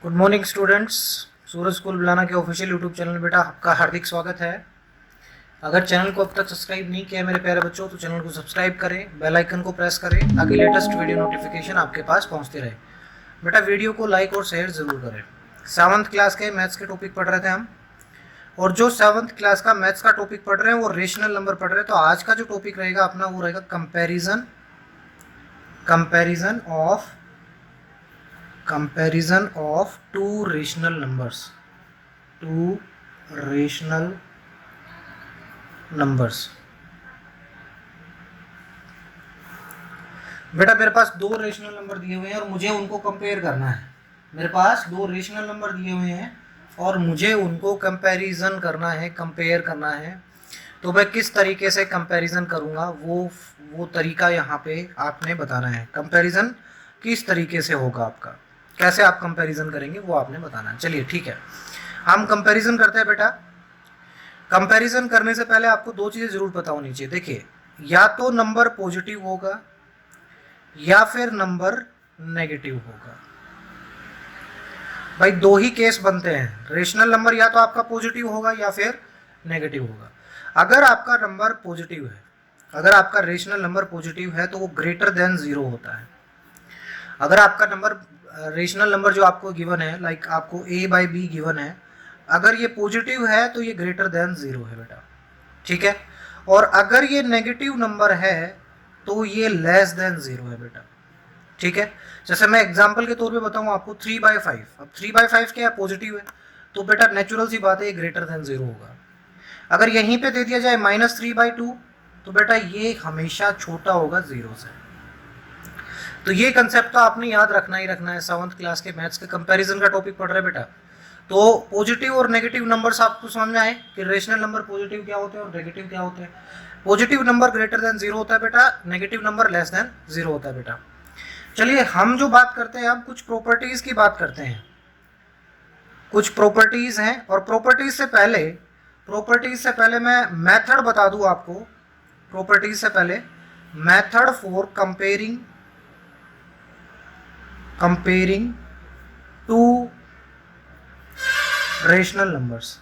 Good morning students. Suraj school बुलाना के official YouTube channel में बेटा आपका हार्दिक स्वागत है। अगर चैनल को अब तक सब्सक्राइब नहीं किया मेरे प्यारे बच्चों तो चैनल को सब्सक्राइब करें, बेल आइकन को प्रेस करें ताकि लेटेस्ट वीडियो नोटिफिकेशन आपके पास पहुंचती रहे। बेटा वीडियो को लाइक और शेयर ज़रूर करें। 7th क्लास के मैथ्स के टॉपिक पढ़ रहे थे हम, और जो 7th क्लास का मैथ्स का टॉपिक पढ़ रहे हैं वो रेशनल नंबर पढ़ रहे हैं। तो आज का जो टॉपिक रहेगा अपना वो रहेगा comparison of two rational numbers. बेटा मेरे पास दो रेशनल नंबर दिए हुए हैं और मुझे उनको कंपेयर करना है। मेरे पास दो रेशनल नंबर दिए हुए हैं और मुझे उनको कंपैरिजन करना है, कंपेयर करना है। तो मैं किस तरीके से कंपैरिजन करूँगा वो तरीका यहाँ पे आपने बताना है। कंपैरिजन किस तरीके से होगा आपका, कैसे आप कंपैरिजन करेंगे वो आपने बताना है। चलिए ठीक है, हम कंपैरिजन करते हैं। बेटा कंपैरिजन करने से पहले आपको दो चीज़ें ज़रूर पता होनी चाहिए। देखिए, या तो नंबर पॉजिटिव होगा या फिर नंबर नेगेटिव होगा। भाई दो ही केस बनते हैं, रेशनल नंबर या तो आपका पॉजिटिव होगा या फिर नेगेटिव होगा। अगर आपका नंबर पॉजिटिव है, अगर आपका रेशनल नंबर पॉजिटिव है तो वो ग्रेटर देन 0 होता है। अगर आपका नंबर रेशनल नंबर जो आपको गिवन है, लाइक आपको a/b गिवन है, अगर ये पॉजिटिव है तो ये ग्रेटर देन 0 है बेटा, ठीक है। और अगर ये नेगेटिव नंबर है तो ये लेस देन 0 है बेटा, ठीक है। जैसे मैं एग्जांपल के तौर पे बताऊं आपको 3/5। अब 3/5 क्या है, पॉजिटिव है, तो बेटा नेचुरल सी बात है ये ग्रेटर देन 0 होगा। अगर यहीं पे दे दिया जाए -3/2 तो बेटा ये हमेशा छोटा होगा 0 से। तो ये कंसेप्ट तो आपने याद रखना ही रखना है। 7th क्लास के मैथ्स के कंपैरिजन का टॉपिक पढ़ रहे बेटा, तो पॉजिटिव और नेगेटिव नंबर्स आपको समझ में आए कि रेशनल नंबर पॉजिटिव क्या होते हैं और नेगेटिव क्या होते हैं। पॉजिटिव नंबर ग्रेटर देन 0 होता है बेटा, नेगेटिव नंबर लेस देन 0 होता है बेटा। चलिए हम जो बात करते हैं अब कुछ प्रॉपर्टीज की बात करते हैं। कुछ प्रॉपर्टीज हैं और प्रॉपर्टीज से पहले मैं मेथड बता दूं आपको। प्रॉपर्टीज से पहले method for comparing two rational numbers.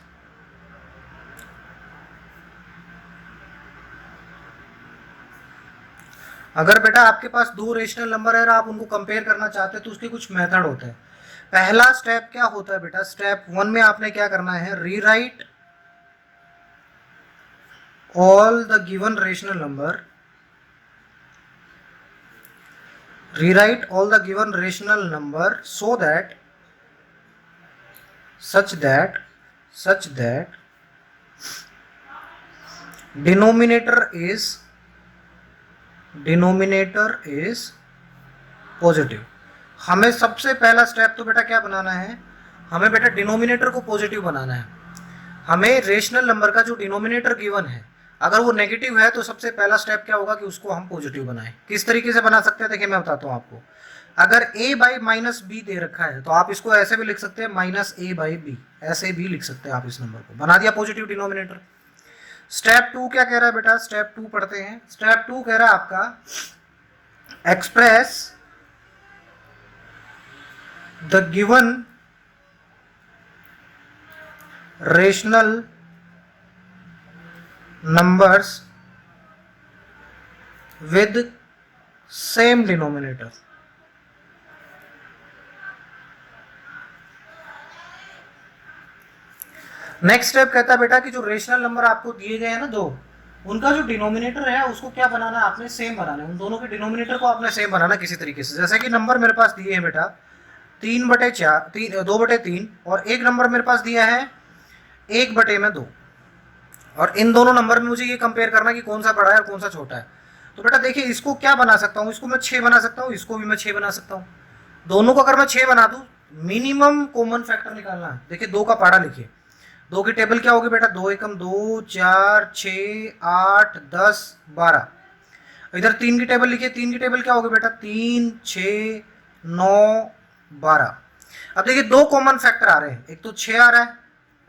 अगर बेटा आपके पास दो रेशनल नंबर है और आप उनको कंपेयर करना चाहते हैं तो उसके कुछ मेथड होते हैं। पहला स्टेप क्या होता है बेटा, स्टेप 1 में आपने क्या करना है, rewrite all the given rational number so that such that denominator is positive. हमें सबसे पहला स्टेप तो बेटा क्या बनाना है, हमें बेटा डिनोमिनेटर को पॉजिटिव बनाना है। हमें रेशनल नंबर का जो डिनोमिनेटर गिवन है अगर वो नेगेटिव है तो सबसे पहला स्टेप क्या होगा कि उसको हम पॉजिटिव बनाएं। किस तरीके से बना सकते हैं देखिए मैं बताता हूं आपको। अगर a/-b दे रखा है तो आप इसको ऐसे भी लिख सकते हैं -a/b, ऐसे भी लिख सकते हैं आप। इस नंबर को बना दिया पॉजिटिव डिनोमिनेटर। स्टेप 2 क्या कह रहा है बेटा, स्टेप 2 पढ़ते हैं। स्टेप 2 कह रहा है आपका express the given rational numbers with same denominator. Next step कहता है बेटा कि जो रेशनल नंबर आपको दिए गए हैं ना दो, उनका जो डिनोमिनेटर है उसको क्या बनाना है, आपने सेम बनाना है। उन दोनों के डिनोमिनेटर को आपने सेम बनाना किसी तरीके से। जैसे कि नंबर मेरे पास दिए हैं बेटा 2/3 और एक नंबर मेरे पास दिया है 1/2, और इन दोनों नंबर में मुझे ये कंपेयर करना कि कौन सा बड़ा है और कौन सा छोटा है। तो बेटा देखिए इसको क्या बना सकता हूँ, इसको मैं 6 बना सकता हूँ, इसको भी मैं 6 बना सकता हूँ। दोनों को अगर मैं 6 बना दूँ, मिनिमम कॉमन फैक्टर निकालना है। देखिए 2 का पाड़ा लिखिए, 2 की टेबल क्या होगी बेटा, 2 एकम 2, 4, 6, 8, 10, 12। इधर 3 की टेबल लिखिए, 3 की टेबल क्या होगी बेटा, 3, 6, 9, 12। अब देखिए 2 कॉमन फैक्टर आ रहे हैं, एक तो 6 आ रहा है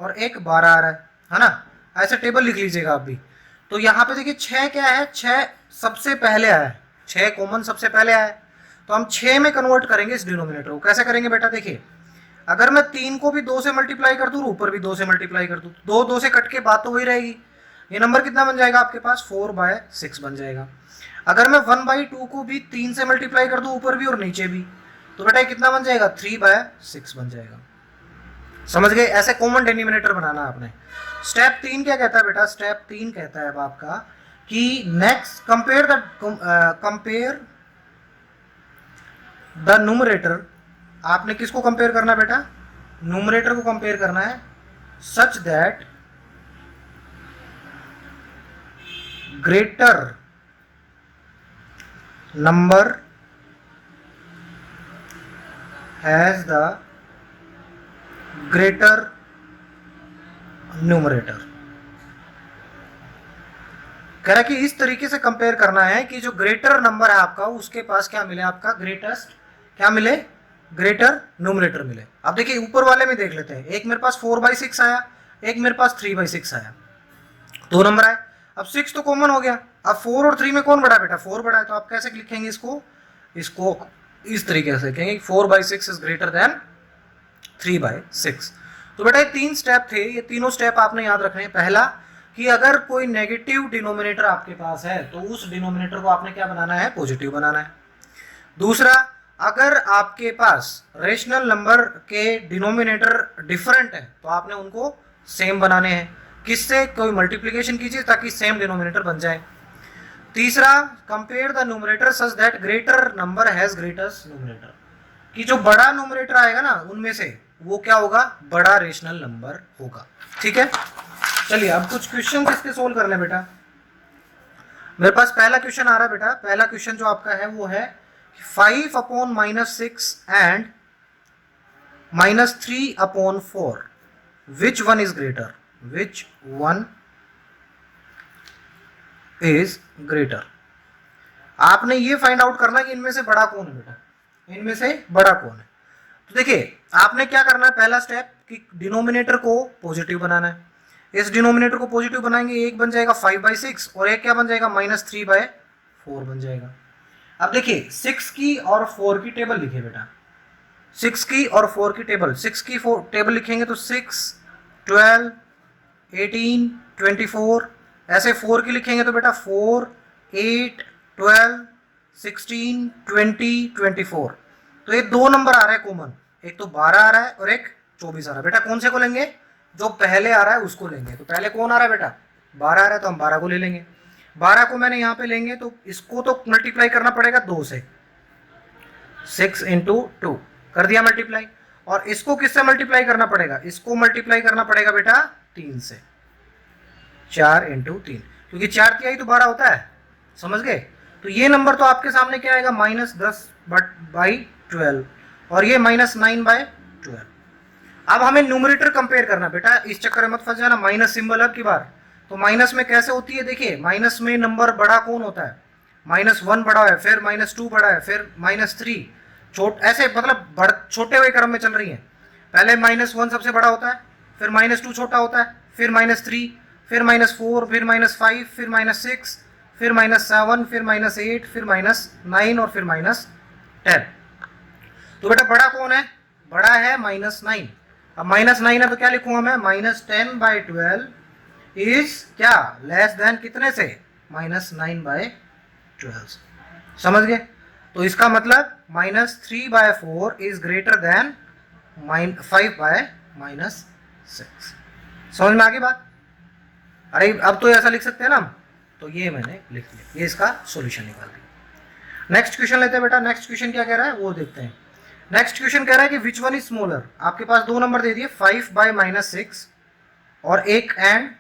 और एक 12 आ रहा है ना। ऐसे टेबल लिख लीजिएगा आप भी। तो यहाँ पे देखिए 6 क्या है, 6 सबसे पहले आया है, 6 कॉमन सबसे पहले आया है। तो हम 6 में कन्वर्ट करेंगे इस डिनोमिनेटर को। कैसे करेंगे बेटा, देखिए अगर मैं 3 को भी 2 से मल्टीप्लाई कर दूँ, ऊपर भी 2 से मल्टीप्लाई कर दूँ, 2 से कट के बात तो वही रहेगी। ये नंबर कितना बन जाएगा आपके पास, 4/6 बन जाएगा। अगर मैं 1/2 को भी 3 से मल्टीप्लाई कर दूँ, ऊपर भी और नीचे भी, तो बेटा कितना बन जाएगा, 3/6 बन जाएगा। समझ गए? ऐसे कॉमन डिनोमिनेटर बनाना आपने। स्टेप 3 क्या कहता है बेटा, स्टेप 3 कहता है अब आपका कि नेक्स्ट कंपेयर द न्यूमरेटर। आपने किसको कंपेयर करना बेटा, न्यूमरेटर को कंपेयर करना है, such that greater number has the greater numerator. कह रहा है कि इस तरीके से कंपेयर करना है कि जो ग्रेटर नंबर है आपका, उसके पास क्या मिले, आपका ग्रेटेस्ट क्या मिले, ग्रेटर न्यूमरेटर मिले। अब देखिए ऊपर वाले में देख लेते हैं, एक मेरे पास 4/6 आया, एक मेरे पास 3/6 आया, 2 नंबर आए। अब 6 तो कॉमन हो गया, अब 4 और 3 में कौन बड़ा बेटा, 4 बड़ा है, तो आप कैसे लिखेंगे इसको, इस तरीके से लिखेंगे 4/6 इज ग्रेटर देन 3/6। तो बेटा ये 3 स्टेप थे, ये तीनों स्टेप आपने याद रखने हैं। पहला कि अगर कोई नेगेटिव डिनोमिनेटर आपके पास है तो उस डिनोमिनेटर को आपने क्या बनाना है, पॉजिटिव बनाना है। दूसरा, अगर आपके पास रेशनल नंबर के डिनोमिनेटर डिफरेंट है तो आपने उनको सेम बनाने हैं। किससे, कोई मल्टीप्लिकेशन कीजिए ताकि सेम डिनोमिनेटर बन जाए। तीसरा, compare the numerator such that greater number has greatest numerator, कि जो बड़ा न्यूमरेटर आएगा ना उनमें से वो क्या होगा, बड़ा रेशनल नंबर होगा। ठीक है, चलिए अब कुछ क्वेश्चन इसके सोल्व कर लें बेटा। मेरे पास पहला क्वेश्चन आ रहा है बेटा, पहला क्वेश्चन जो आपका है वो है 5/-6 and -3/4 which one is greater, which one is greater. आपने ये फाइंड आउट करना कि इनमें से बड़ा कौन है बेटा, इनमें से बड़ा कौन है। तो देखिए आपने क्या करना है, पहला स्टेप कि डिनोमिनेटर को पॉजिटिव बनाना है। इस डिनोमिनेटर को पॉजिटिव बनाएंगे, एक बन जाएगा 5/6 और एक क्या बन जाएगा, -3/4 बन जाएगा। अब देखिए 6 की और 4 की टेबल लिखिए बेटा, 6 की और 4 की टेबल, 6 की टेबल लिखेंगे तो 6, 12, 18, 24, ऐसे 4 की लिखेंगे तो बेटा 4, 8, 12, 16, 20, 24। तो ये 2 नंबर आ रहा है कॉमन, एक तो 12 आ रहा है और एक 24 आ रहा है। बेटा कौन से को लेंगे, जो पहले आ रहा है उसको लेंगे। तो पहले कौन आ रहा है बेटा, 12 आ रहा है, तो हम 12 को ले लेंगे। 12 को मैंने यहाँ पे लेंगे तो इसको तो मल्टीप्लाई करना पड़ेगा 2 से, 6 × 2 कर दिया मल्टीप्लाई। और इसको किससे मल्टीप्लाई करना पड़ेगा, इसको मल्टीप्लाई करना पड़ेगा बेटा 3 से, 4 × 3, क्योंकि 4 की आई तो 12 होता है। समझ गए? तो ये नंबर तो आपके सामने क्या आएगा, -10/12 और ये -9/12। अब हमें न्यूमरेटर कंपेयर करना बेटा, इस चक्कर में मत फंस जाना, माइनस सिंबल अब की बार। तो माइनस में कैसे होती है, देखिए माइनस में नंबर बड़ा कौन होता है, -1 बड़ा है, फिर -2 बड़ा है, फिर -3, ऐसे मतलब छोटे हुए क्रम में चल रही है। पहले -1 सबसे बड़ा होता है, फिर -2 छोटा होता है, फिर -3, फिर -4, फिर -5, फिर -6, फिर -7, फिर -8, फिर -9 और फिर -10। तो बेटा बड़ा कौन है, बड़ा है -9। अब -9 है तो क्या लिखूंगा मैं, -10/12 इज क्या, लेस देन कितने से, -9/12। समझ गए? तो इसका मतलब -3/4 इज ग्रेटर देन 5/-6। समझ में आ गई बात? अरे अब तो ऐसा लिख सकते हैं ना हम, तो ये मैंने लिख लिया, ये इसका सॉल्यूशन निकाल दिया। नेक्स्ट क्वेश्चन लेते हैं बेटा, नेक्स्ट क्वेश्चन क्या कह रहा है वो देखते हैं। नेक्स्ट क्वेश्चन कह रहा है कि विच वन इज स्मॉलर। आपके पास 2 नंबर दे दिए, 5/-6 और एक एंड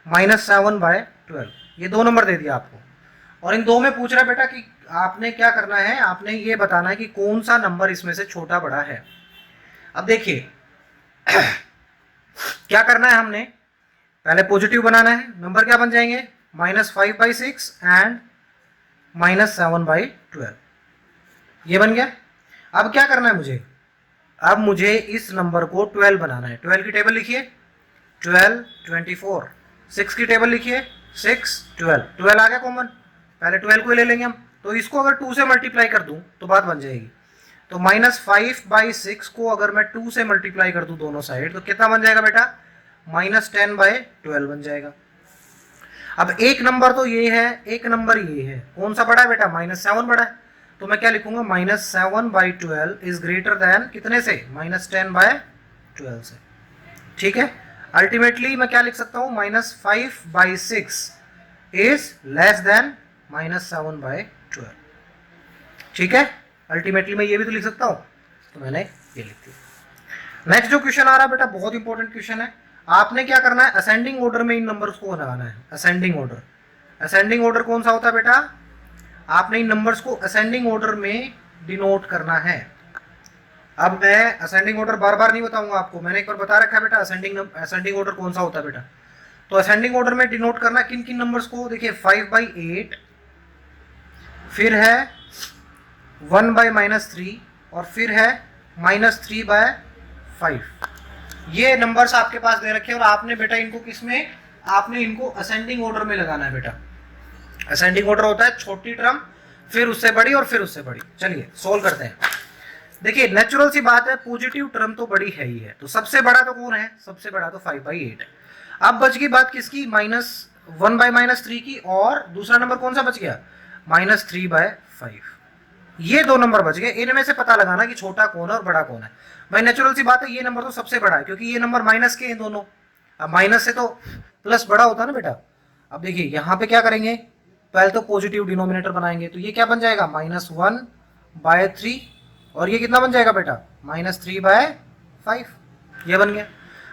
-7/12, ये 2 नंबर दे दिया आपको। और इन 2 में पूछ रहा है बेटा कि आपने क्या करना है, आपने ये बताना है कि कौन सा नंबर इसमें से छोटा बड़ा है। अब देखिए क्या करना है, हमने पहले पॉजिटिव बनाना है, नंबर क्या बन जाएंगे, -5/6 एंड -7/12, ये बन गया। अब क्या करना है मुझे, अब मुझे इस नंबर को 12 बनाना है। 12 की टेबल लिखिए, 12, 24, 6 की टेबल लिखिए, 6, 12, 12 आ गया कॉमन, पहले 12 को ले लेंगे हम। तो इसको अगर 2 से मल्टीप्लाई कर दूं तो बात बन जाएगी, तो -5/6 को अगर मैं 2 से मल्टीप्लाई कर दूं दोनों साइड तो कितना बन जाएगा बेटा, -10/12 बन जाएगा। अब एक नंबर तो ये है, एक नंबर ये है, कौन सा बड़ा है बेटा, -7 बड़ा है, तो मैं क्या लिखूंगा, -7/12 इज ग्रेटर देन कितने से, -10/12 से। ठीक है, अल्टीमेटली मैं क्या लिख सकता हूं, -5/6 इज लेस देन -7/12। ठीक है, अल्टीमेटली मैं ये भी तो लिख सकता हूं, तो मैंने ये लिख दिया। नेक्स्ट जो क्वेश्चन आ रहा है बेटा बहुत इंपॉर्टेंट क्वेश्चन है। आपने क्या करना है, असेंडिंग ऑर्डर में इन नंबर्स को लगाना है। असेंडिंग ऑर्डर, असेंडिंग ऑर्डर कौन सा होता है बेटा, आपने इन नंबर्स को असेंडिंग ऑर्डर में डिनोट करना है। अब मैं असेंडिंग ऑर्डर बार बार नहीं बताऊंगा आपको, मैंने एक बार बता रखा है बेटा असेंडिंग ऑर्डर कौन सा होता है बेटा। तो असेंडिंग ऑर्डर में डिनोट करना किन किन नंबर्स को, देखिए 5/8, फिर है 1/-3 और फिर है -3/5। ये नंबर्स आपके पास दे रखे हैं और आपने बेटा इनको किसमें, आपने इनको असेंडिंग ऑर्डर में लगाना है बेटा। असेंडिंग ऑर्डर होता है छोटी टर्म फिर उससे बड़ी और फिर उससे बड़ी। चलिए सोल्व करते हैं। देखिए नेचुरल सी बात है, पॉजिटिव टर्म तो बड़ी है ही है, तो सबसे बड़ा तो कौन है, सबसे बड़ा तो 5/8 है। अब बच गई बात किसकी, -1/-3 की, और दूसरा नंबर कौन सा बच गया, -3/5। ये दो नंबर बच गए, इनमें से पता लगाना कि छोटा कौन है और बड़ा कौन है। भाई नेचुरल सी बात है, ये नंबर तो सबसे बड़ा है क्योंकि ये नंबर माइनस के हैं दोनों। अब माइनस से तो प्लस बड़ा होता है ना बेटा। अब देखिए यहाँ पे क्या करेंगे, पहले तो पॉजिटिव डिनोमिनेटर बनाएंगे, तो ये क्या बन जाएगा, -1/3, और ये कितना बन जाएगा बेटा, -3/5। ये बन गया।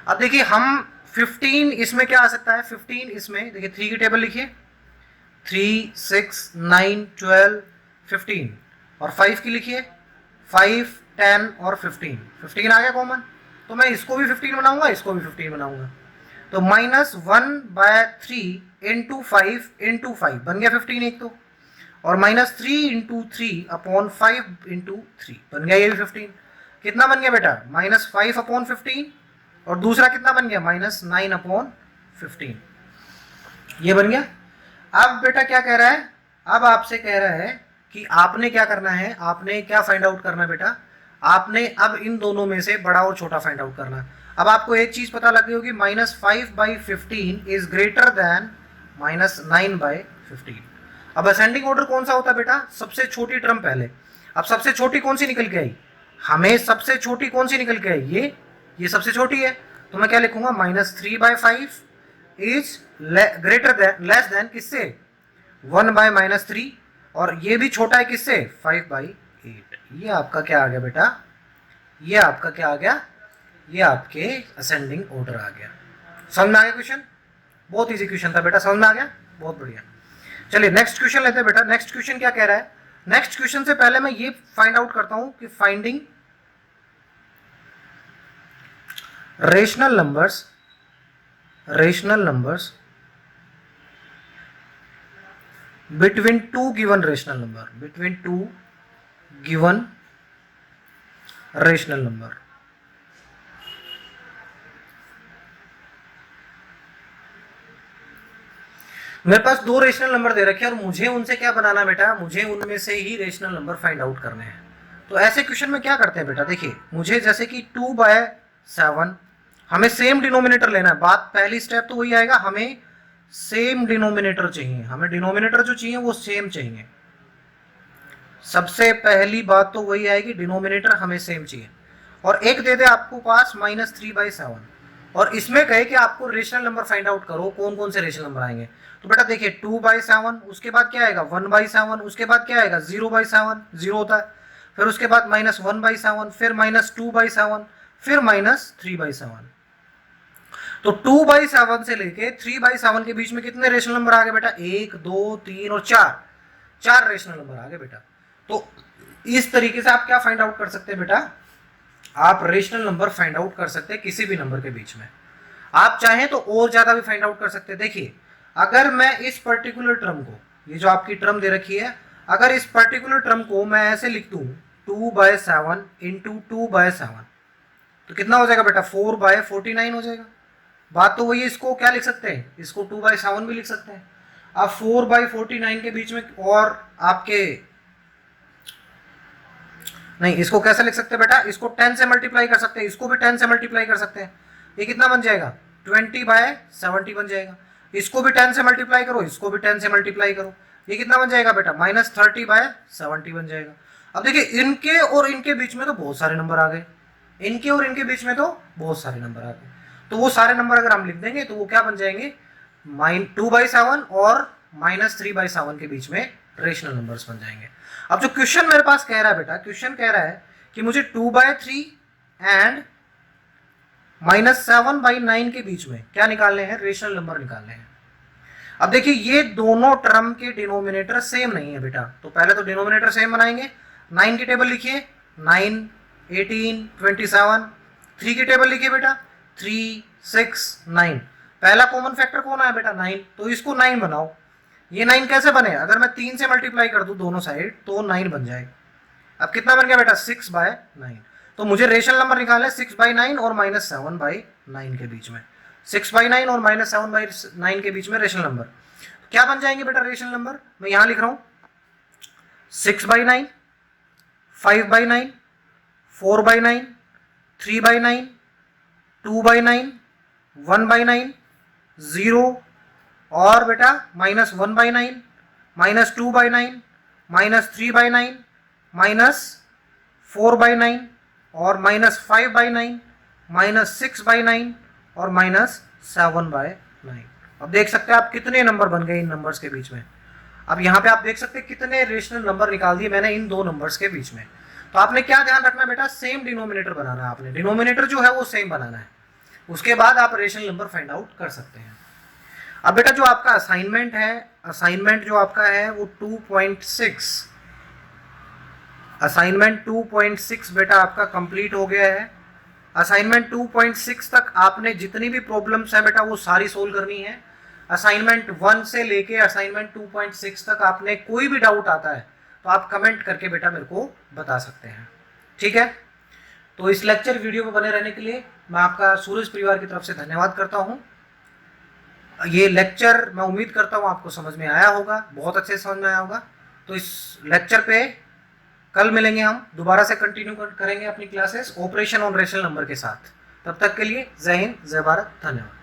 अब देखिए हम 15 इसमें क्या आ सकता है, 15 इसमें देखिए 3 की टेबल लिखिए, 3, 6, 9, 12, 15, और 5 की लिखिए, 5, 10 और 15। 15 आ गया कॉमन, तो मैं इसको भी 15 बनाऊंगा, इसको भी 15 बनाऊंगा, तो -1/3 इंटू 5 इंटू 5 बन गया 15 एक तो, और -3 इंटू 3/5 इंटू 3 बन गया ये भी 15। कितना बन गया बेटा, -5/15, और दूसरा कितना बन गया, -9/15। ये बन गया। अब बेटा क्या कह रहा है, अब आपसे कह रहा है कि आपने क्या करना है, आपने क्या फाइंड आउट करना है बेटा, आपने अब इन दोनों में से बड़ा और छोटा फाइंड आउट करना है। अब आपको एक चीज पता लग गई होगी, -5/15 इज ग्रेटर देन -9/15। अब असेंडिंग ऑर्डर कौन सा होता है बेटा, सबसे छोटी टर्म पहले। अब सबसे छोटी कौन सी निकल के आई, हमें सबसे छोटी कौन सी निकल के आई, ये सबसे छोटी है, तो मैं क्या लिखूंगा, -3/5 is greater than, less than किससे, 1/-3, और ये भी छोटा है किससे, 5/8। ये आपका क्या आ गया बेटा, ये आपका क्या आ गया, ये आपके असेंडिंग ऑर्डर आ गया। समझ में आ गया क्वेश्चन, बहुत इजी क्वेश्चन था बेटा, समझ में आ गया, बहुत बढ़िया। चलिए नेक्स्ट क्वेश्चन लेते हैं बेटा। नेक्स्ट क्वेश्चन क्या कह रहा है, नेक्स्ट क्वेश्चन से पहले मैं ये फाइंड आउट करता हूं कि finding rational numbers between two given rational number, between two given rational number। मेरे पास दो रेशनल नंबर दे रखे हैं और मुझे उनसे क्या बनाना बेटा, मुझे उनमें से ही रेशनल नंबर फाइंड आउट करने हैं। तो ऐसे क्वेश्चन में क्या करते हैं बेटा, देखिए मुझे जैसे कि 2/7, हमें सेम डिनोमिनेटर लेना है। बात पहली स्टेप तो वही आएगा, हमें सेम डिनोमिनेटर चाहिए, हमें डिनोमिनेटर जो चाहिए वो सेम चाहिए। सबसे पहली बात तो वही आएगी, डिनोमिनेटर हमें सेम चाहिए। और एक दे दे आपको पास -3/7, और इसमें कहे कि आपको रेशनल नंबर फाइंड आउट करो, कौन कौन से रेशनल नंबर आएंगे। तो बेटा देखिए 2/7, उसके बाद क्या आएगा 1/7, उसके बाद क्या आएगा 0/7, 0 होता है, फिर उसके बाद -1/7, फिर -2/7, फिर -3/7। तो 2/7 से लेके 3/7 के बीच में कितने रेशनल नंबर आ गए बेटा, 1, 2, 3 और 4 रेशनल नंबर आ गए बेटा। तो इस तरीके से आप क्या फाइंड आउट कर सकते हैं बेटा, आप रेशनल नंबर फाइंड आउट कर सकते हैं किसी भी नंबर के बीच में। आप चाहें तो और ज्यादा भी फाइंड आउट कर सकते हैं। देखिए अगर मैं इस पर्टिकुलर टर्म को, ये जो आपकी टर्म दे रखी है, अगर इस पर्टिकुलर टर्म को मैं ऐसे लिख दूं 2/7 इंटू 2/7, तो कितना हो जाएगा बेटा 4/49 हो जाएगा। बात तो वही, इसको क्या लिख सकते हैं, इसको 2/7 भी लिख सकते हैं। अब 4/49 के बीच में और आपके नहीं, इसको कैसे लिख सकते हैं बेटा, इसको 10 से मल्टीप्लाई कर सकते हैं, इसको भी 10 से मल्टीप्लाई कर सकते हैं। ये कितना बन जाएगा, 20/70 बन जाएगा। इसको भी 10 से मल्टीप्लाई करो, इसको भी 10 से मल्टीप्लाई करो, ये कितना बन जाएगा बेटा, -30/70 बन जाएगा। अब देखिए इनके और इनके बीच में तो बहुत सारे नंबर आ गए, इनके और इनके बीच में तो बहुत सारे नंबर आ गए, तो वो सारे नंबर अगर हम लिख देंगे तो वो क्या बन जाएंगे, -2/7 और -3/7 के बीच में रेशनल नंबर्स बन जाएंगे। अब जो क्वेश्चन मेरे पास कह रहा है बेटा, क्वेश्चन कह रहा है कि मुझे 2/3 एंड -7/9 के बीच में क्या निकालने हैं, रेशनल नंबर निकालने हैं। अब देखिए ये दोनों टर्म के डिनोमिनेटर सेम नहीं है बेटा, तो पहले तो डिनोमिनेटर सेम बनाएंगे। 9 की टेबल लिखिए, 9, 18, 27। 3 की टेबल लिखिए बेटा, 3, 6, 9। पहला कॉमन फैक्टर कौन है बेटा, 9, तो इसको 9 बनाओ। ये 9 कैसे बने, अगर मैं 3 से मल्टीप्लाई कर दूं दोनों साइड तो 9 बन जाएगा। अब कितना बन गया बेटा, 6/9। तो मुझे रेशनल नंबर निकालना है 6/9 और -7/9 के बीच में। 6/9 और -7/9 के बीच में रेशनल नंबर क्या बन जाएंगे बेटा, रेशनल नंबर मैं यहां लिख रहा हूं 6/9, 5/9, 4/9, 3/9, 2/9, 1/9, 0 और बेटा -1/9, -2/9, -3/9, -4/9 और -5/9, -6/9 और -7/9। अब देख सकते हैं आप कितने नंबर बन गए इन नंबर्स के बीच में। अब यहाँ पे आप देख सकते हैं कितने रेशनल नंबर निकाल दिए मैंने इन दो नंबर्स के बीच में। तो आपने क्या ध्यान रखना बेटा, सेम डिनोमिनेटर बनाना है, आपने डिनोमिनेटर जो है वो सेम बनाना है, उसके बाद आप रेशनल नंबर फाइंड आउट कर सकते हैं। अब बेटा जो आपका असाइनमेंट है, असाइनमेंट जो आपका है वो 2.6, असाइनमेंट 2.6 बेटा आपका कंप्लीट हो गया है। असाइनमेंट 2.6 तक आपने जितनी भी प्रॉब्लम्स है बेटा वो सारी सोल्व करनी है। असाइनमेंट 1 से लेके असाइनमेंट 2.6 तक आपने कोई भी डाउट आता है तो आप कमेंट करके बेटा मेरे को बता सकते हैं, ठीक है। तो इस लेक्चर वीडियो में बने रहने के लिए मैं आपका सूरज परिवार की तरफ से धन्यवाद करता हूं। ये लेक्चर मैं उम्मीद करता हूं आपको समझ में आया होगा, बहुत अच्छे से समझ में आया होगा। तो इस लेक्चर पे कल मिलेंगे, हम दोबारा से कंटिन्यू करेंगे अपनी classes operation on rational number के साथ। तब तक के लिए जय हिंद, जय भारत, धन्यवाद।